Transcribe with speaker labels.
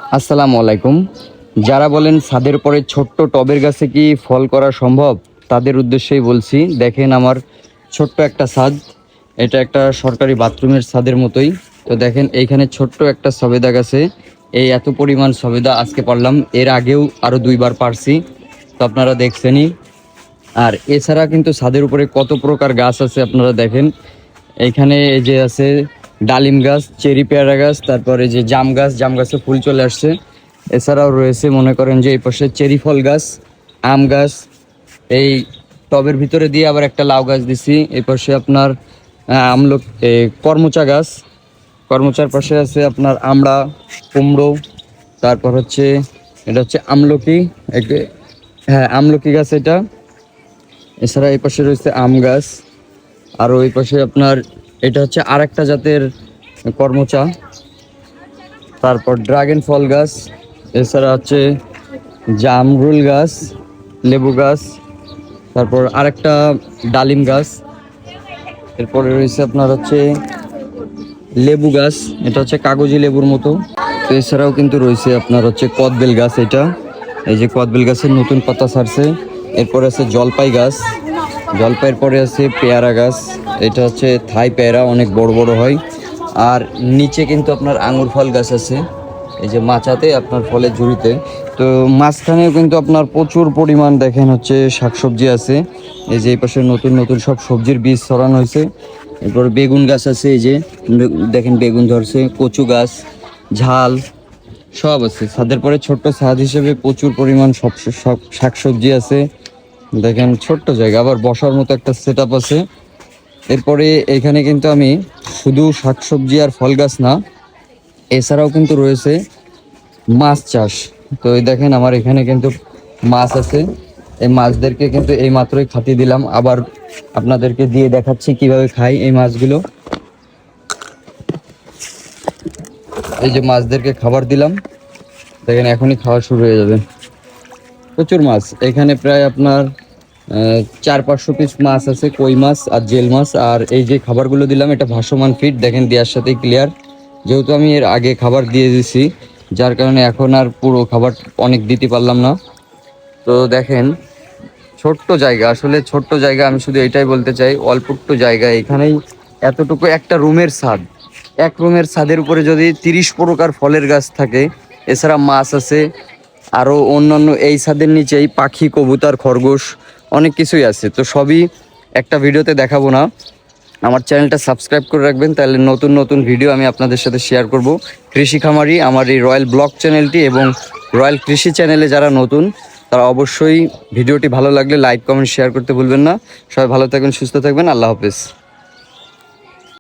Speaker 1: আসসালামু আলাইকুম। যারা বলেন ছাদের উপরে ছোট্ট টবের গাছে কি ফল করা সম্ভব, তাদের উদ্দেশ্যেই বলছি। দেখেন আমার ছোট্ট একটা ছাদ, এটা একটা সরকারি বাথরুমের ছাদের মতোই। তো দেখেন এইখানে ছোট্ট একটা সবেদা গাছে এই এত পরিমাণ সবেদা আজকে পারলাম, এর আগেও আরও 2বার পারছি, তো আপনারা দেখছেনই। আর এছাড়া কিন্তু ছাদের উপরে কত প্রকার গাছ আছে আপনারা দেখেন। এইখানে এই যে আছে ডালিম গাছ, চেরি পেয়ারা গাছ, তারপরে যে জাম গাছ, জাম গাছে ফুল চলে আসছে। এছাড়াও রয়েছে মনে করেন যে এই পাশে চেরি ফল গাছ, আম গাছ। এই টবের ভিতরে দিয়ে আবার একটা লাউ গাছ দিছি। এই পাশে আপনার করমচা গাছ, করমচার পাশে আছে আপনার আমড়া, কুমড়ো, তারপর হচ্ছে এটা হচ্ছে আমলকি, হ্যাঁ আমলকি গাছ এটা। এছাড়া এই পাশে রয়েছে আম গাছ, আর ওই পাশে আপনার এটা হচ্ছে আরেকটা জাতের করমচা, তারপর ড্রাগন ফল গাছ। এছাড়া হচ্ছে জামরুল গাছ, লেবু গাছ, তারপর আরেকটা ডালিম গাছ। এরপরে রয়েছে আপনার হচ্ছে লেবু গাছ, এটা হচ্ছে কাগজি লেবুর মতো। তো এছাড়াও কিন্তু রয়েছে আপনার হচ্ছে কদবেল গাছ, এটা এই যে কদবেল গাছের নতুন পাতা ছাড়ছে। এরপরে আছে জলপাই গাছ, জলপাইয়ের পরে আছে পেয়ারা গাছ, এটা হচ্ছে থাই পেয়ারা, অনেক বড় বড় হয়। আর নিচে কিন্তু আপনার আঙুর ফল গাছ আছে, এই যে মাচাতে আপনার ফলের ঝুড়িতে। তো মাঝখানেও কিন্তু আপনার প্রচুর পরিমাণ দেখেন হচ্ছে শাকসবজি আছে। এই যে এই পাশে নতুন নতুন সব সবজির বীজ ছড়ানো হয়েছে। এরপর বেগুন গাছ আছে, এই যে দেখেন বেগুন ধরছে, কচু গাছ, ঝাল সব আছে। ছাদের পরে ছোট্ট ছাদ হিসেবে প্রচুর পরিমাণ সব শাকসবজি আছে। দেখেন ছোট্ট জায়গা, আবার বসার মতো একটা সেট আপ আছে। এরপরে এখানে কিন্তু আমি শুধু শাকসবজি আর ফল গাছ না, এছাড়াও কিন্তু রয়েছে মাছ চাষ। তো এই দেখেন আমার এখানে কিন্তু মাছ আছে, এই মাছদেরকে কিন্তু এই মাত্রই খাতি দিলাম। আবার আপনাদেরকে দিয়ে দেখাচ্ছি কিভাবে খাই এই মাছগুলো। এই যে মাছদেরকে খাবার দিলাম, দেখেন এখনই খাওয়া শুরু হয়ে যাবে। প্রচুর মাছ এখানে, প্রায় আপনার 400-500 পিস মাছ আছে, কই মাছ আর জেল মাছ। আর এই যে খাবারগুলো দিলাম এটা ভাসমান ফিড, দেখেন দেওয়ার সাথেই ক্লিয়ার। যেহেতু আমি এর আগে খাবার দিয়ে দিছি, যার কারণে এখন আর পুরো খাবার অনেক দিতে পারলাম না। তো দেখেন ছোট্ট জায়গা, আসলে ছোট্ট জায়গা, আমি শুধু এটাই বলতে চাই, অল্প একটু জায়গা এখানেই এতটুকু একটা রুমের ছাদ। এক রুমের ছাদের উপরে যদি 30 প্রকার ফলের গাছ থাকে, এছাড়া মাছ আছে, আরও অন্যান্য এই ছাদের নিচেই পাখি, কবুতর, খরগোশ অনেক কিছুই আছে। তো সবই একটা ভিডিওতে দেখাবো না, আমার চ্যানেলটা সাবস্ক্রাইব করে রাখবেন, তাহলে নতুন নতুন ভিডিও আমি আপনাদের সাথে শেয়ার করব। কৃষি খামারি আমার এই রয়্যাল ব্লগ চ্যানেলটি এবং রয়্যাল কৃষি চ্যানেলে যারা নতুন, তারা অবশ্যই ভিডিওটি ভালো লাগলে লাইক, কমেন্ট, শেয়ার করতে ভুলবেন না। সবাই ভালো থাকবেন, সুস্থ থাকবেন, আল্লাহ হাফেজ।